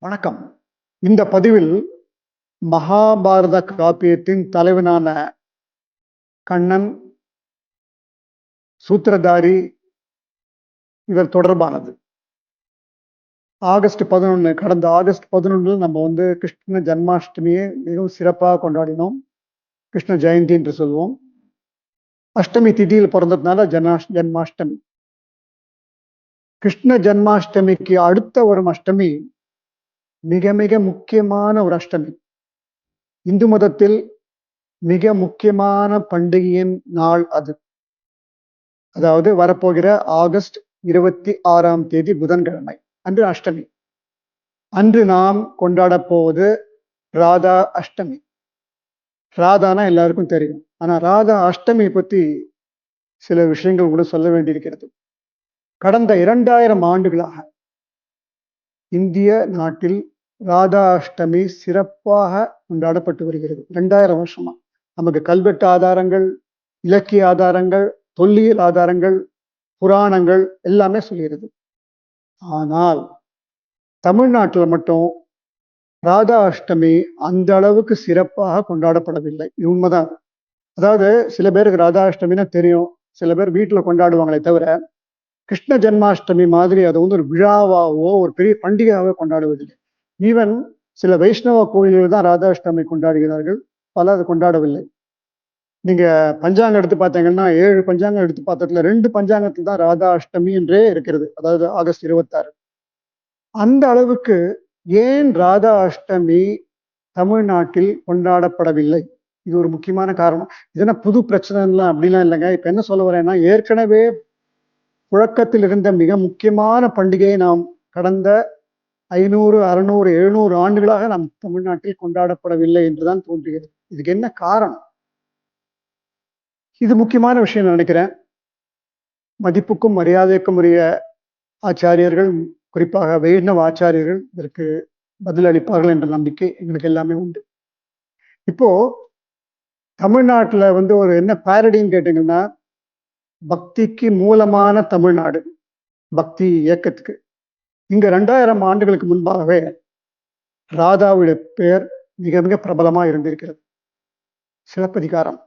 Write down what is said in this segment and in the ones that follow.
வணக்கம். இந்த பதிவில் மகாபாரத காப்பியத்தின் தலைவனான கண்ணன், சூத்திரதாரி இவர் தொடர்பானது. கடந்த ஆகஸ்ட் 11 நம்ம கிருஷ்ண ஜன்மாஷ்டமியை மிகவும் சிறப்பாக கொண்டாடினோம். கிருஷ்ண ஜெயந்தி என்று சொல்வோம். அஷ்டமி திதியில் பிறந்ததுனால ஜன்மாஷ்டமி. கிருஷ்ண ஜன்மாஷ்டமிக்கு அடுத்த வரும் அஷ்டமி மிக மிக முக்கியமான ஒரு அஷ்டமி. இந்து மதத்தில் மிக முக்கியமான பண்டிகையின் நாள் அது. அதாவது வரப்போகிற ஆகஸ்ட் 26ஆம் தேதி புதன்கிழமை அன்று அஷ்டமி. அன்று நாம் கொண்டாட போவது ராதா அஷ்டமி. ராதானா எல்லாருக்கும் தெரியும். ஆனா ராதா அஷ்டமி பத்தி சில விஷயங்கள் கூட சொல்ல வேண்டியிருக்கிறது. கடந்த 2000 ஆண்டுகளாக இந்திய நாட்டில் ராதா அஷ்டமி சிறப்பாக கொண்டாடப்பட்டு வருகிறது. 2000 வருஷமா நமக்கு கல்வெட்டு ஆதாரங்கள், இலக்கிய ஆதாரங்கள், தொல்லியல் ஆதாரங்கள், புராணங்கள் எல்லாமே சொல்கிறது. ஆனால் தமிழ்நாட்டில் மட்டும் ராதா அஷ்டமி அந்த அளவுக்கு சிறப்பாக கொண்டாடப்படவில்லை. இது உண்மைதான். அதாவது சில பேருக்கு ராதா அஷ்டமின்னா தெரியும், சில பேர் வீட்டில் கொண்டாடுவாங்களே தவிர கிருஷ்ண ஜன்மாஷ்டமி மாதிரி அதை ஒரு விழாவாவோ ஒரு பெரிய பண்டிகையாகவோ கொண்டாடுவதில்லை. ஈவன் சில வைஷ்ணவ கோயில்கள் தான் ராதா அஷ்டமி கொண்டாடுகிறார்கள், பல அதை கொண்டாடவில்லை. நீங்க பஞ்சாங்கம் எடுத்து பார்த்தீங்கன்னா 7 பஞ்சாங்கம் எடுத்து பார்த்ததுல 2 பஞ்சாங்கத்தில் தான் ராதா அஷ்டமி என்றே இருக்கிறது, அதாவது ஆகஸ்ட் 26. அந்த அளவுக்கு ஏன் ராதா அஷ்டமி தமிழ்நாட்டில் கொண்டாடப்படவில்லை? இது ஒரு முக்கியமான காரணம். இதென்ன புது பிரச்சனைலாம் அப்படிலாம் இல்லைங்க. இப்ப என்ன சொல்ல வரேன்னா, ஏற்கனவே புழக்கத்தில் இருந்த மிக முக்கியமான பண்டிகையை நாம் கடந்த 500, 600, 700 ஆண்டுகளாக நம் தமிழ்நாட்டில் கொண்டாடப்படவில்லை என்றுதான் தோன்றுகிறது. இதுக்கு என்ன காரணம்? இது முக்கியமான விஷயம் நினைக்கிறேன். மதிப்புக்கும் மரியாதைக்கும் உரிய ஆச்சாரியர்கள், குறிப்பாக வைஷ்ணவ ஆச்சாரியர்கள் இதற்கு பதில் அளிப்பார்கள் என்ற நம்பிக்கை எங்களுக்கு எல்லாமே உண்டு. இப்போ தமிழ்நாட்டில் ஒரு என்ன பேரடின்னு கேட்டீங்கன்னா, பக்திக்கு மூலமான தமிழ்நாடு, பக்தி இயக்கத்துக்கு இங்க 2000 ஆண்டுகளுக்கு முன்பாகவே ராதாவுடைய பெயர் மிக மிக பிரபலமா இருந்திருக்கிறது. சிலப்பதிகாரம்,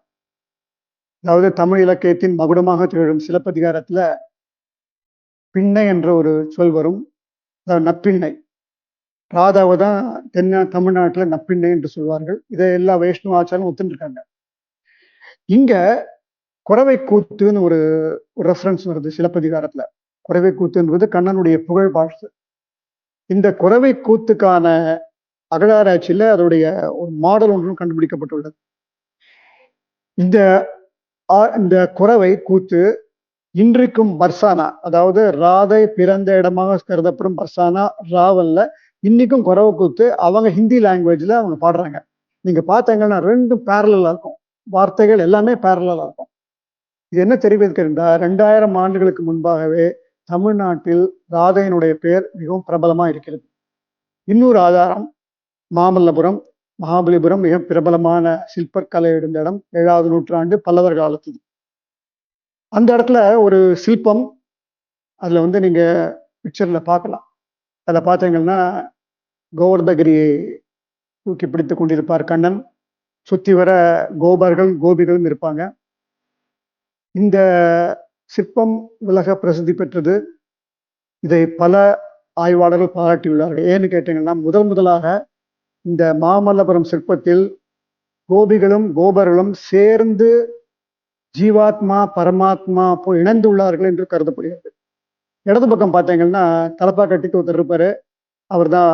அதாவது தமிழ் இலக்கியத்தின் மகுடமாக திகழும் சிலப்பதிகாரத்துல பிள்ளை என்ற ஒரு சொல் வரும். அதாவது நப்பிண்ணை. ராதாவை தான் தமிழ்நாட்டுல நப்பிண்ணை என்று சொல்வார்கள். இதை எல்லா வைஷ்ணவ ஆச்சாரம் ஒத்துருக்காங்க. இங்க குறவை கூத்துன்னு ஒரு ரெஃபரன்ஸ் வருது சிலப்பதிகாரத்துல. குறவை கூத்து என்பது கண்ணனுடைய புகழ் வாழ்த்து. இந்த குறவை கூத்துக்கான அகழாராய்ச்சியில அதோடைய ஒரு மாடல் ஒன்றும் கண்டுபிடிக்கப்பட்டுள்ளது. இந்த குறவை கூத்து இன்றைக்கும் பர்சானா, அதாவது ராதை பிறந்த இடமாக கருதப்படும் பர்சானா ராவல்ல இன்னைக்கும் குறவை கூத்து அவங்க ஹிந்தி லாங்குவேஜ்ல அவங்க பாடுறாங்க. நீங்க பார்த்தீங்கன்னா 2 பேரலா இருக்கும், வார்த்தைகள் எல்லாமே பேரலா இருக்கும். இது என்ன தெரிவிக்கிறதா, 2000 ஆண்டுகளுக்கு முன்பாகவே தமிழ்நாட்டில் ராதையினுடைய பெயர் மிகவும் பிரபலமா இருக்கிறது. இன்னொரு ஆதாரம், மாமல்லபுரம், மகாபலிபுரம் மிக பிரபலமான சிற்பக்கலை இருந்த இடம், 7ஆவது நூற்றாண்டு பல்லவர் காலத்து. அந்த இடத்துல ஒரு சிற்பம், அதுல நீங்க பிக்சர்ல பார்க்கலாம். அதை பார்த்தீங்கன்னா கோவர்தகிரியை தூக்கி பிடித்துக் கொண்டிருப்பார் கண்ணன், சுத்தி வர கோபர்கள் கோபிகளும் இருப்பாங்க. இந்த சிற்பம் உலக பிரசித்தி பெற்றது. இதை பல ஆய்வாளர்கள் பாராட்டியுள்ளார்கள். ஏன்னு கேட்டீங்கன்னா, முதலாக இந்த மாமல்லபுரம் சிற்பத்தில் கோபிகளும் கோபர்களும் சேர்ந்து ஜீவாத்மா பரமாத்மா போய் இணைந்துள்ளார்கள் என்று கருதப்படுகிறது. இடது பக்கம் பார்த்தீங்கன்னா தலப்பா கட்டிட்டு ஒருத்தர் இருப்பாரு, அவர் தான்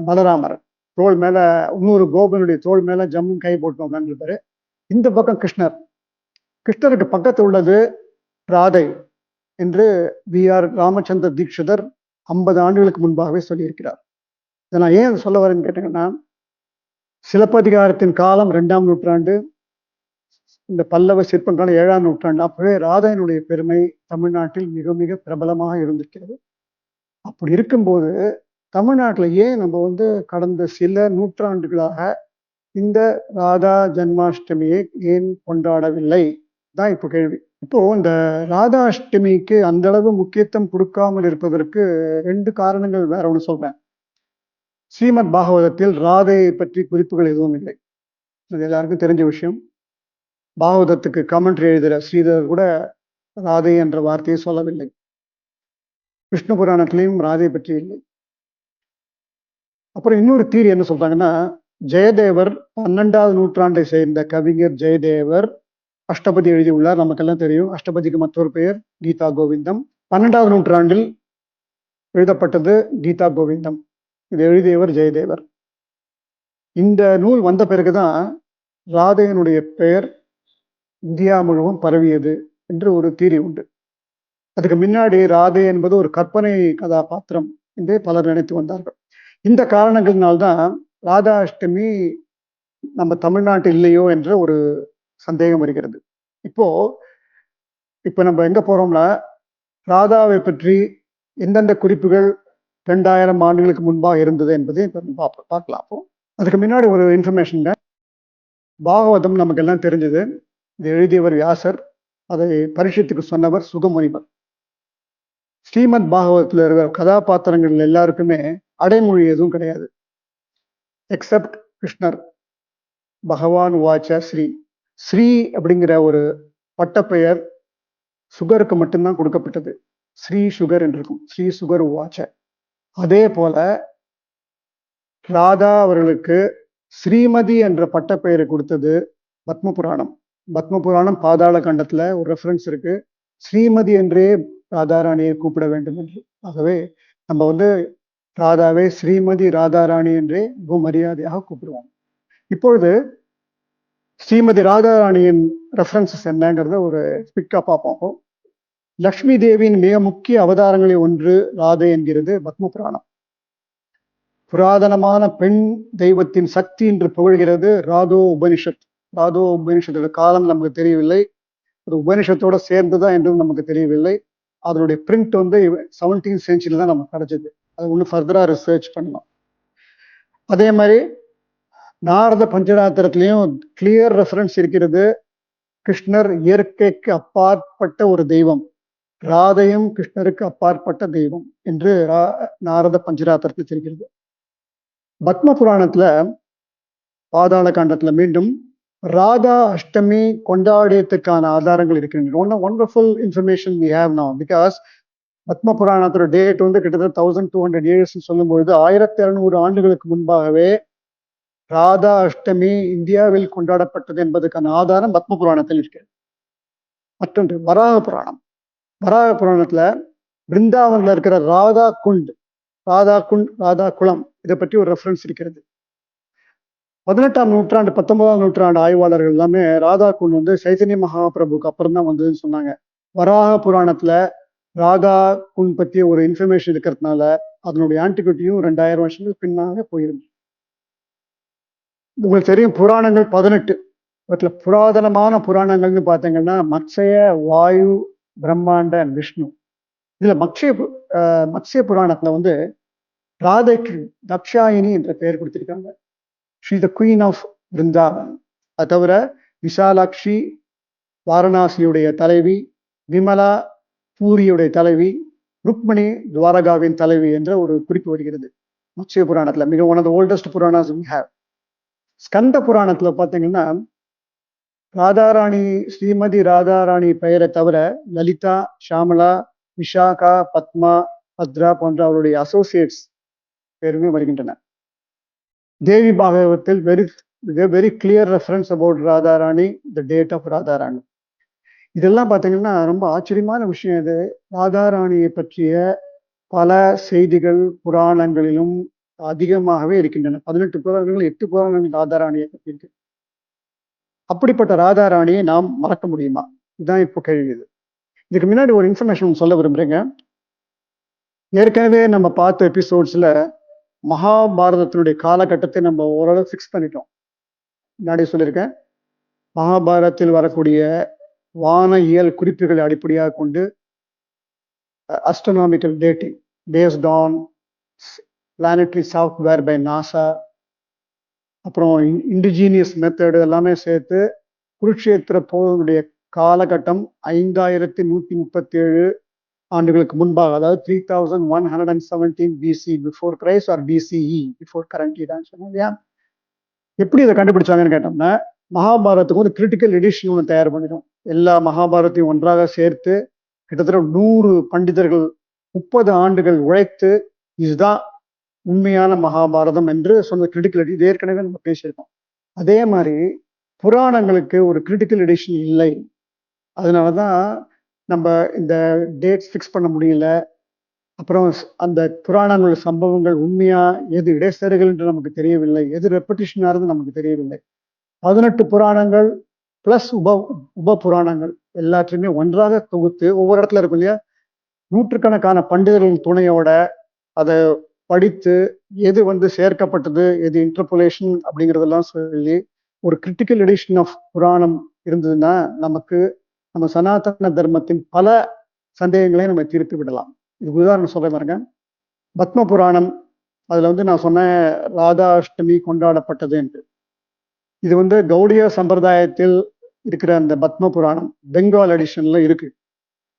பலராமர். தோல் மேல இன்னொரு கோபனுடைய தோல் மேல ஜம்மு கை போட்டு உட்கார்ந்துருப்பாரு. இந்த பக்கம் கிருஷ்ணர். கிருஷ்ணருக்கு பக்கத்தில் உள்ளது ராதை என்று வி.ஆர். ராமச்சந்திர தீட்சிதர் 50 ஆண்டுகளுக்கு முன்பாகவே சொல்லியிருக்கிறார். இதை நான் ஏன் சொல்ல வரேன்னு கேட்டீங்கன்னா, சிலப்பதிகாரத்தின் காலம் 2ஆம் நூற்றாண்டு, இந்த பல்லவ சிற்பங்காலம் 7ஆம் நூற்றாண்டு. அப்பவே ராதையினுடைய பெருமை தமிழ்நாட்டில் மிக மிக பிரபலமாக இருந்திருக்கிறது. அப்படி இருக்கும்போது தமிழ்நாட்டில் ஏன் நம்ம கடந்த சில நூற்றாண்டுகளாக இந்த ராதா ஜன்மாஷ்டமியை ஏன் கொண்டாடவில்லை தான் இப்போ கேள்வி. இப்போ இந்த ராதா அஷ்டமிக்கு அந்த அளவு முக்கியத்துவம் கொடுக்காமல் இருப்பதற்கு 2 காரணங்கள் வேற ஒன்று சொல்றேன். ஸ்ரீமத் பாகவதத்தில் ராதையை பற்றி குறிப்புகள் எதுவும் இல்லை. அது எல்லாருக்கும் தெரிஞ்ச விஷயம். பாகவதத்துக்கு கமெண்ட்ரி எழுதுகிற ஸ்ரீதர் கூட ராதை என்ற வார்த்தையை சொல்லவில்லை. விஷ்ணு புராணத்திலையும் ராதை பற்றி இல்லை. அப்புறம் இன்னொரு தீரி என்ன சொல்றாங்கன்னா, ஜெயதேவர் 12வது நூற்றாண்டை சேர்ந்த கவிஞர் ஜெயதேவர் அஷ்டபதி எழுதியுள்ளார். நமக்கெல்லாம் தெரியும். அஷ்டபதிக்கு மற்றொரு பெயர் கீதா கோவிந்தம். 12வது நூற்றாண்டில் எழுதப்பட்டது கீதா கோவிந்தம். இது எழுதியவர் ஜெயதேவர். இந்த நூல் வந்த பிறகுதான் ராதையனுடைய பெயர் இந்தியா முழுவதும் பரவியது என்று ஒரு தீரி உண்டு. அதுக்கு முன்னாடி ராதை என்பது ஒரு கற்பனை கதாபாத்திரம் என்றே பலர் நினைத்து வந்தார்கள். இந்த காரணங்களினால்தான் ராதா அஷ்டமி நம்ம தமிழ்நாட்டில் இல்லையோ என்ற ஒரு சந்தேகம் வருகிறது. இப்போ நம்ம எங்க போறோம்னா, ராதாவை பற்றி எந்தெந்த குறிப்புகள் 2000 ஆண்டுகளுக்கு முன்பாக இருந்தது என்பதை பார்க்கலாம். அதுக்கு முன்னாடி ஒரு இன்ஃபர்மேஷன். பாகவதம் நமக்கு எல்லாம் தெரிஞ்சது. இது எழுதியவர் வியாசர். அதை பரீட்சித்துக்கு சொன்னவர் சுகமுனிவர். ஸ்ரீமத் பாகவதத்தில் இருக்கிற கதாபாத்திரங்கள் எல்லாருக்குமே அடைமொழி எதுவும் கிடையாது. எக்ஸப்ட் கிருஷ்ணர். பகவான் வாச்ச ஸ்ரீ. ஸ்ரீ அப்படிங்கிற ஒரு பட்டப்பெயர் சுகருக்கு மட்டும்தான் கொடுக்கப்பட்டது. ஸ்ரீ சுகர் என்று இருக்கும். ஸ்ரீ சுகர் வாச்ச. அதே போல ராதா அவர்களுக்கு ஸ்ரீமதி என்ற பட்டப்பெயரை கொடுத்தது பத்ம புராணம். பத்ம புராணம் பாதாள கண்டத்துல ஒரு ரெஃபரன்ஸ் இருக்கு. ஸ்ரீமதி என்றே ராதாராணியை கூப்பிட வேண்டும் என்று. ஆகவே நம்ம ராதாவை ஸ்ரீமதி ராதாராணி என்றே மரியாதையாக கூப்பிடுவோம். இப்பொழுது ஸ்ரீமதி ராதாராணியின் ரெஃபரன்சஸ் என்னங்கிறத ஒரு பிக்கா பார்ப்போம். லக்ஷ்மி தேவியின் மிக முக்கிய அவதாரங்களில் ஒன்று ராதை என்கிறது பத்ம புராணம். புராதனமான பெண் தெய்வத்தின் சக்தி என்று புகழ்கிறது ராதோ உபனிஷத். ராதோ உபனிஷத்தோட காலம் நமக்கு தெரியவில்லை. அது உபனிஷத்தோட சேர்ந்துதான் என்றும் நமக்கு தெரியவில்லை. அதனுடைய பிரிண்ட் 17th century தான் நமக்கு கிடைச்சது. அது ஒன்று ஃபர்தரா ரிசர்ச் பண்ணலாம். அதே மாதிரி நாரத பஞ்சராத்திரத்திலையும் கிளியர் ரெஃபரன்ஸ் இருக்கிறது. கிருஷ்ணர் இயற்கைக்கு அப்பாற்பட்ட ஒரு தெய்வம், ராதையும் கிருஷ்ணருக்கு அப்பாற்பட்ட தெய்வம் என்று நாரத பஞ்சராத்திரத்தில் தெரிகிறது. பத்ம புராணத்துல பாதாள காண்டத்துல மீண்டும் ராதா அஷ்டமி கொண்டாடியதுக்கான ஆதாரங்கள் இருக்கின்றன. Wonderful information we have now because Padma புராணத்தோட டேட் கிட்டத்தட்ட 1200 years சொல்லும்பொழுது 1200 ஆண்டுகளுக்கு முன்பாகவே ராதா அஷ்டமி இந்தியாவில் கொண்டாடப்பட்டது என்பதற்கான ஆதாரம் பத்ம புராணத்தில் இருக்கிறது. மற்றொன்று வராக புராணம். வராக புராணத்துல பிருந்தாவன்ல இருக்கிற ராதா குண்ட், ராதா குளம், இதை பற்றி ஒரு ரெஃபரன்ஸ் இருக்கிறது. 18ஆம் நூற்றாண்டு 19ஆம் நூற்றாண்டு ஆய்வாளர்கள் எல்லாமே ராதா குண்ட் சைத்தன்ய மகாபிரபுக்கு அப்புறம் தான் வந்ததுன்னு சொன்னாங்க. வராக புராணத்துல ராதா குண்ட் பற்றிய ஒரு இன்ஃபர்மேஷன் இருக்கிறதுனால அதனுடைய ஆன்டிக்விட்டியும் 2000 வருஷங்களுக்கு பின்னாக போயிருந்து. உங்களுக்கு தெரியும், புராணங்கள் 18. இவற்றில் புராதனமான புராணங்கள்னு பார்த்தீங்கன்னா மத்ஸ்ய, வாயு, பிரம்மாண்ட, விஷ்ணு. இதுல மத்ஸ்ய புராணத்துல ராதைக்கு தக்ஷாயினி என்ற பெயர் கொடுத்திருக்காங்க. She the queen of Brindavan. அது தவிர விசாலாட்சி வாரணாசியுடைய தலைவி, விமலா பூரியுடைய தலைவி, ருக்மணி துவாரகாவின் தலைவி என்ற ஒரு குறிப்பு வருகிறது மத்ஸ்ய புராணத்துல. மிக one of the oldest Puranas we have. Skanda புராணத்துல பார்த்தீங்கன்னா ராதாராணி, ஸ்ரீமதி ராதாராணி பெயரை தவிர லலிதா, ஷாமலா, விஷாகா, பத்மா, பத்ரா போன்ற அவருடைய அசோசியேட்ஸ் பேருமே வருகின்றன. தேவி பாகவத்தில் very clear reference about Radharani, the date of Radharani. இதெல்லாம் பார்த்தீங்கன்னா ரொம்ப ஆச்சரியமான விஷயம். இது ராதாராணியை பற்றிய பல செய்திகள் புராணங்களிலும் அதிகமாகவே இருக்கின்றன. 18 புராணங்கள், 8 புராணங்கள் ராதாராணியை பற்றி இருக்கு. அப்படிப்பட்ட ராதாராணியை நாம் மறக்க முடியுமா? இதுதான் இப்போ கேள்வி. இதுக்கு முன்னாடி ஒரு இன்ஃபர்மேஷன் சொல்ல விரும்புறேங்க. ஏற்கனவே நம்ம பார்த்த எபிசோட்ஸ்ல மகாபாரதத்தினுடைய காலகட்டத்தை நம்ம ஓரளவு ஃபிக்ஸ் பண்ணிட்டோம். முன்னாடி சொல்லியிருக்கேன், மகாபாரதத்தில் வரக்கூடிய வானியல் குறிப்புகளை அடிப்படையாக கொண்டு astronomical dating based on planetary software by NASA, அப்புறம் இண்டிஜீனியஸ் மெத்தடு எல்லாமே சேர்த்து குருட்சேத்திர போருடைய காலகட்டம் 5137 ஆண்டுகளுக்கு முன்பாக, அதாவது 3117 BC before Christ or BCE before current இரான்னு சொன்னோம் இல்லையா? எப்படி இதை கண்டுபிடிச்சாங்கன்னு கேட்டோம்னா, மகாபாரதத்துக்கு ஒரு கிரிட்டிக்கல் எடிஷன் ஒன்று தயார் பண்ணிடும். எல்லா மகாபாரத்தையும் ஒன்றாக சேர்த்து கிட்டத்தட்ட 100 பண்டிதர்கள் 30 ஆண்டுகள் உழைத்து இதுதான் உண்மையான மகாபாரதம் என்று சொன்ன கிரிட்டிக்கல் எடிஷன். இது ஏற்கனவே நம்ம பேசியிருக்கோம். அதே மாதிரி புராணங்களுக்கு ஒரு கிரிட்டிக்கல் எடிஷன் இல்லை. அதனாலதான் நம்ம இந்த டேட்ஸ் ஃபிக்ஸ் பண்ண முடியல. அப்புறம் அந்த புராணங்கள் சம்பவங்கள் உண்மையா, எது இடைச்செருகல் என்று நமக்கு தெரியவில்லை, எது ரெப்படிஷனா இருந்து நமக்கு தெரியவில்லை. 18 புராணங்கள் பிளஸ் உப புராணங்கள் எல்லாத்தையுமே ஒன்றாக தொகுத்து ஒவ்வொரு இடத்துல இருக்கும் இல்லையா, நூற்றுக்கணக்கான பண்டிதர்களின் துணையோட அதை படித்து எது சேர்க்கப்பட்டது, எது இன்டர்போலேஷன் அப்படிங்கிறதெல்லாம் சொல்லி ஒரு கிரிட்டிக்கல் எடிஷன் ஆஃப் புராணம் இருந்ததுன்னா நமக்கு நம்ம சனாதன தர்மத்தின் பல சந்தேகங்களை நம்ம தீர்த்து விடலாம். இது உதாரணம் சொல்ல பாருங்க. பத்ம புராணம், அதுல நான் சொன்னேன் ராதா அஷ்டமி கொண்டாடப்பட்டது என்று. இது கௌடிய சம்பிரதாயத்தில் இருக்கிற அந்த பத்ம புராணம் பெங்கால் எடிஷன்ல இருக்கு.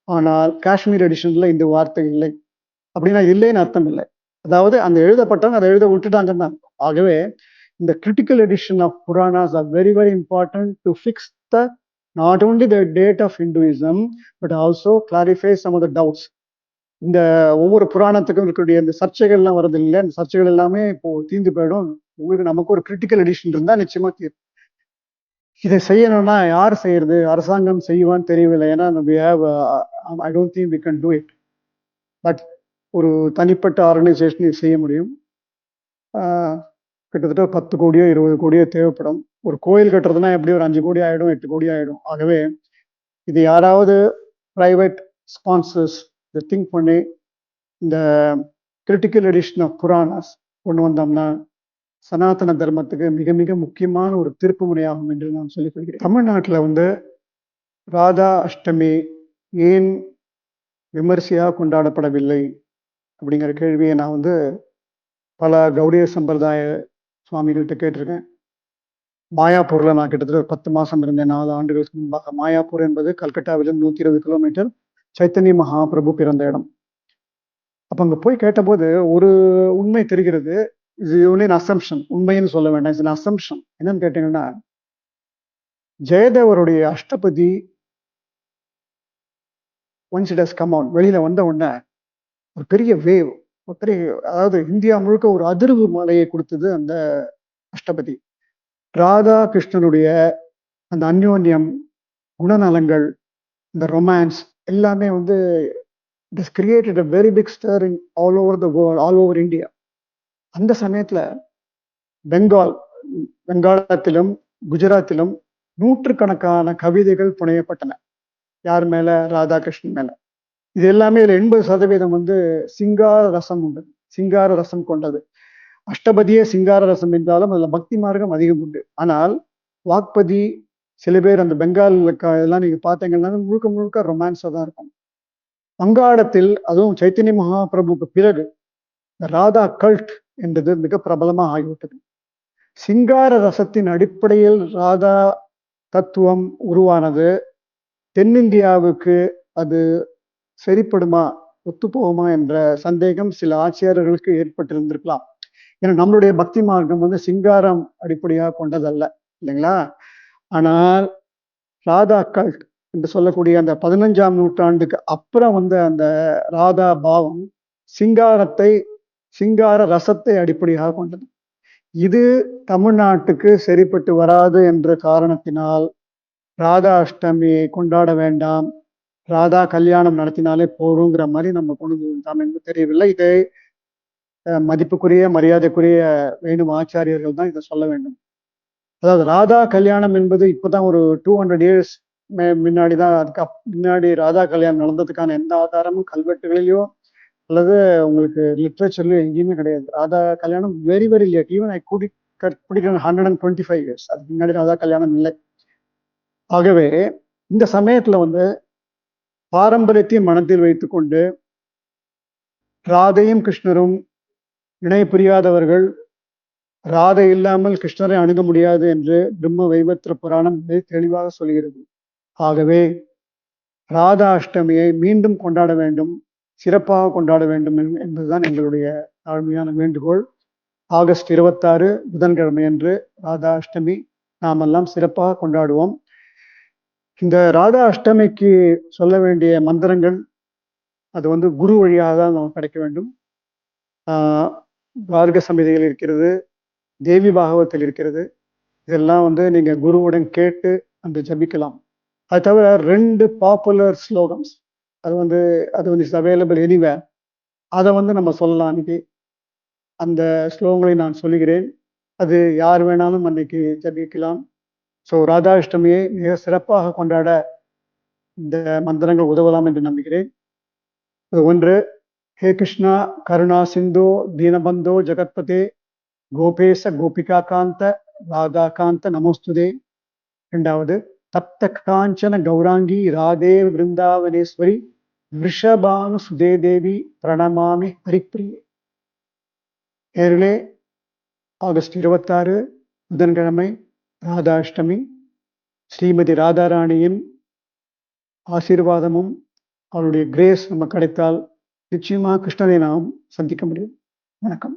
ஆனால் காஷ்மீர் எடிஷன்ல இந்த வார்த்தை இல்லை. அப்படின்னா இல்லைன்னு அர்த்தம் இல்லை. அதாவது அந்த எழுதப்பட்டவங்க அதை எழுத விட்டுட்டாங்கன்னா. ஆகவே இந்த critical edition of Puranas are very very important to fix the not only the date of Hinduism but also clarify some of the doubts. இந்த ஒவ்வொரு புராணத்துக்கும் இருக்கக்கூடிய இந்த சர்ச்சைகள்லாம் வருது இல்லை, அந்த சர்ச்சைகள் எல்லாமே இப்போ தீர்ந்து போயிடும். உங்களுக்கு நமக்கு ஒரு கிரிட்டிக்கல் எடிஷன் இருந்தா நிச்சயமா தீர்வு. இதை செய்யணும்னா யார் செய்யறது? அரசாங்கம் செய்வான்னு தெரியவில்லை. ஏன்னா I don't think we can do it. But ஒரு தனிப்பட்ட ஆர்கனைசேஷன் செய்ய முடியும். கிட்டத்தட்ட 10 கோடியோ 20 கோடியோ தேவைப்படும். ஒரு கோயில் கட்டுறதுனா எப்படி ஒரு 5 கோடி ஆயிடும், 8 கோடி ஆயிடும். ஆகவே இது யாராவது பிரைவேட் ஸ்பான்சர்ஸ் இதை திங்க் பண்ணி இந்த கிரிட்டிக்கல் எடிஷன் ஆஃப் புராணாஸ் கொண்டு வந்தோம்னா சனாதன தர்மத்துக்கு மிக மிக முக்கியமான ஒரு திருப்பு முறையாகும் என்று நான் சொல்லிக் கொள்கிறேன். தமிழ்நாட்டில் ராதா அஷ்டமி ஏன் விமர்சையாக கொண்டாடப்படவில்லை அப்படிங்கிற கேள்வியை நான் பல கௌடிய சம்பிரதாய சுவாமிகள்கிட்ட கேட்டிருக்கேன். மாயாப்பூர்ல நான் கிட்டத்தட்ட 10 மாசம் இருந்தேன், 4 ஆண்டுகளுக்கு முன்பாக. மாயாப்பூர் என்பது கல்கட்டாவிலிருந்து 120 கிலோமீட்டர், சைத்தன்ய மகாபிரபு பிறந்த இடம். அப்ப அங்க போய் கேட்டபோது ஒரு உண்மை தெரிகிறது. இது ஒன்லி அசம்ஷன், உண்மைன்னு சொல்ல வேண்டாம், இது அசம்ஷன். என்னன்னு கேட்டீங்கன்னா, ஜெயதேவருடைய Ashtapadi once it has come out, வெளியில வந்த உடனே ஒரு பெரிய வேவ், ஒரு பெரிய, அதாவது இந்தியா முழுக்க ஒரு அதிர்வு மலையை கொடுத்தது அந்த அஷ்டபதி. ராதா கிருஷ்ணனுடைய அந்த அந்யோன்யம், குணநலங்கள், இந்த ரொமான்ஸ் எல்லாமே it has created a very big stir in all over the world, all over India. அந்த சமயத்துல பெங்காலத்திலும் குஜராத்திலும் நூற்றுக்கணக்கான கவிதைகள் புனையப்பட்டன. யார் மேல? ராதாகிருஷ்ணன் மேல. இது எல்லாமே 80% சிங்கார ரசம் உண்டு, சிங்கார ரசம் கொண்டது. அஷ்டபதியே சிங்கார ரசம் என்றாலும் அதுல பக்தி மார்க்கம் அதிகம் உண்டு. ஆனால் வாக்பதி, சில பேர் அந்த பெங்கால் இதெல்லாம் நீங்க பார்த்தீங்கன்னா முழுக்க முழுக்க ரொமான்ஸா தான் இருக்கும். வங்காளத்தில், அதுவும் சைத்தன்ய மகாபிரபுக்கு பிறகு ராதா கல்ட் என்றது மிக பிரபலமா ஆகிவிட்டது. சிங்கார ரசத்தின் அடிப்படையில் ராதா தத்துவம் உருவானது. தென்னிந்தியாவுக்கு அது சரிப்படுமா, ஒத்துப்போகுமா என்ற சந்தேகம் சில ஆட்சியாளர்களுக்கு ஏற்பட்டிருந்திருக்கலாம். ஏன்னா நம்மளுடைய பக்தி மார்க்கம் சிங்காரம் அடிப்படையாக கொண்டதல்ல, இல்லைங்களா? ஆனால் ராதா கல்ட் என்று சொல்லக்கூடிய அந்த 15ஆம் நூற்றாண்டுக்கு அப்புறம் அந்த ராதா பாவம் சிங்கார ரசத்தை அடிப்படையாக கொண்டது. இது தமிழ்நாட்டுக்கு சரிப்பட்டு வராது என்ற காரணத்தினால் ராதா அஷ்டமியை கொண்டாட வேண்டாம், ராதா கல்யாணம் நடத்தினாலே போருங்கிற மாதிரி நம்ம கொண்டு வந்தோம் என்று தெரியவில்லை. இதை மதிப்புக்குரிய மரியாதைக்குரிய வேணும் ஆச்சாரியர்கள் தான் இதை சொல்ல வேண்டும். அதாவது ராதா கல்யாணம் என்பது இப்போதான் ஒரு 200 இயர்ஸ் முன்னாடிதான், அதுக்கு முன்னாடி ராதா கல்யாணம் நடந்ததுக்கான எந்த ஆதாரமும் கல்வெட்டுகளிலோ அல்லது உங்களுக்கு லிட்ரேச்சர்லயோ எங்கேயுமே கிடையாது. ராதா கல்யாணம் very very late. Even I could பிடிக்கிற 125 இயர்ஸ் அதுக்கு முன்னாடி ராதா கல்யாணம் இல்லை. ஆகவே இந்த சமயத்துல பாரம்பரியத்தையும் மனத்தில் வைத்துக்கொண்டு ராதையும் கிருஷ்ணரும் இணை புரியாதவர்கள், ராதை இல்லாமல் கிருஷ்ணரை அணுக முடியாது என்று பிரம்ம வைவத்திர புராணம் தெளிவாக சொல்கிறது. ஆகவே ராதா அஷ்டமியை மீண்டும் கொண்டாட வேண்டும், சிறப்பாக கொண்டாட வேண்டும் என்பதுதான் எங்களுடைய தாழ்மையான வேண்டுகோள். ஆகஸ்ட் 26 புதன்கிழமை அன்று ராதா அஷ்டமி. நாமெல்லாம் சிறப்பாக கொண்டாடுவோம். இந்த ராதா அஷ்டமிக்கு சொல்ல வேண்டிய மந்திரங்கள் அது வந்து குரு வழியாக தான் நமக்கு கிடைக்க வேண்டும். வார்க சமிதியில் இருக்கிறது, தேவி பாகவத்தில் இருக்கிறது. இதெல்லாம் வந்து நீங்க குருவுடன் கேட்டு அந்த ஜபிக்கலாம். அது தவிர 2 பாப்புலர் ஸ்லோகம்ஸ் அது வந்து இஸ் அவைலபிள் எனிவேர். அதை வந்து நம்ம சொல்லலாம் அன்னைக்கு. அந்த ஸ்லோகங்களை நான் சொல்லுகிறேன். அது யார் வேணாலும் அன்னைக்கு ஜபிக்கலாம். ஸோ ராதாஷ்டமியை மிக சிறப்பாக கொண்டாட இந்த மந்திரங்கள் உதவலாம் என்று நம்புகிறேன். ஒன்று, ஹே கிருஷ்ணா கருணா சிந்தோ தீனபந்தோ ஜெகத்பதே கோபேச கோபிகா காந்த ராதா காந்த நமோஸ்துதே. இரண்டாவது, தப்த காஞ்சன கௌராங்கி ராதே விருந்தாவனேஸ்வரி விஷபானு சுதே தேவி பிரணமாமி ஹரிப்பிரியே. நேரிலே ஆகஸ்ட் 26 புதன்கிழமை ராதாஷ்டமி. ஸ்ரீமதி ராதாராணியின் ஆசீர்வாதமும் அவருடைய கிரேஸ் நம்ம கிடைத்தால் நிச்சயமாக கிருஷ்ணனை நாம் சந்திக்க முடியும். வணக்கம்.